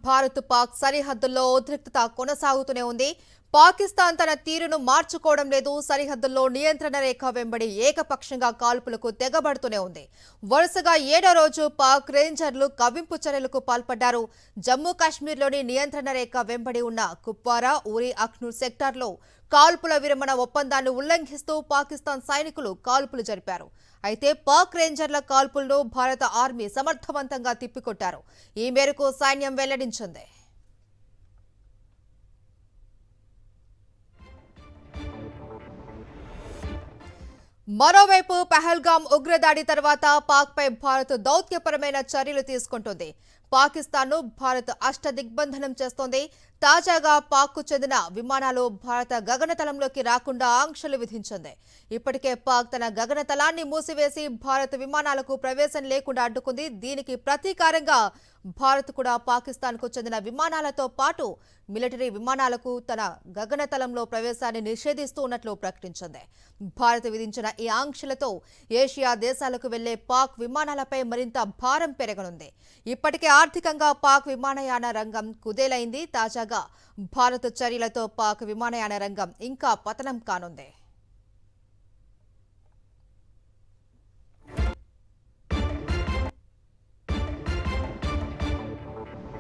భారత్ పాక్ సరిహద్దుల్లో ఉద్రిక్తత కొనసాగుతూనే ఉంది. పాకిస్తాన్ తన తీరును మార్చుకోవడం లేదు. సరిహద్దుల్లో నియంత్రణ రేఖ వెంబడి ఏకపక్షంగా కాల్పులకు తెగబడుతూనే ఉంది. వరుసగా 7వ రోజు పాక్ రేంజర్లు కవ్వింపు చర్యలకు పాల్పడ్డారు. జమ్మూ కాశ్మీర్లోని నియంత్రణ రేఖ వెంబడి ఉన్న కుప్వారా, ఉరి అఖ్నూర్ సెక్టార్లో కాల్పుల విరమణ ఒప్పందాన్ని ఉల్లంఘిస్తూ పాకిస్తాన్ సైనికులు కాల్పులు జరిపారు. అయితే పాక్ రేంజర్ల కాల్పులను భారత ఆర్మీ సమర్థవంతంగా తిప్పికొట్టారు. ఈ మేరకు సైన్యం వెల్లడించింది. మరోవైపు పహల్గామ్ ఉగ్రదాడి తర్వాత పాక్పై భారత్ దౌత్యపరమైన చర్యలు తీసుకుంటుంది. పాకిస్తాన్ను భారత్ అష్టదిగ్బంధనం చేస్తోంది. తాజాగా పాక్కు చెందిన విమానాలు భారత గగనతలంలోకి రాకుండా ఆంక్షలు విధించింది. ఇప్పటికే పాక్ తన గగనతలాన్ని మూసివేసి భారత విమానాలకు ప్రవేశం లేకుండా అడ్డుకుంది. దీనికి ప్రతీకారంగా భారత్ కూడా పాకిస్తాన్కు చెందిన విమానాలతో పాటు మిలిటరీ విమానాలకు తన గగనతలంలో ప్రవేశాన్ని నిషేధిస్తూ ఉన్నట్లు ప్రకటించింది. భారత్ విధించిన ఈ ఆంక్షలతో ఏషియా దేశాలకు వెళ్లే పాక్ విమానాలపై మరింత భారం పెరగనుంది. ఇప్పటికే ఆర్థికంగా పాక్ విమానయాన రంగం కుదేలైంది. తాజాగా భారత్ చర్యలతో పాక్ విమానయాన రంగం ఇంకా పతనం కానుంది.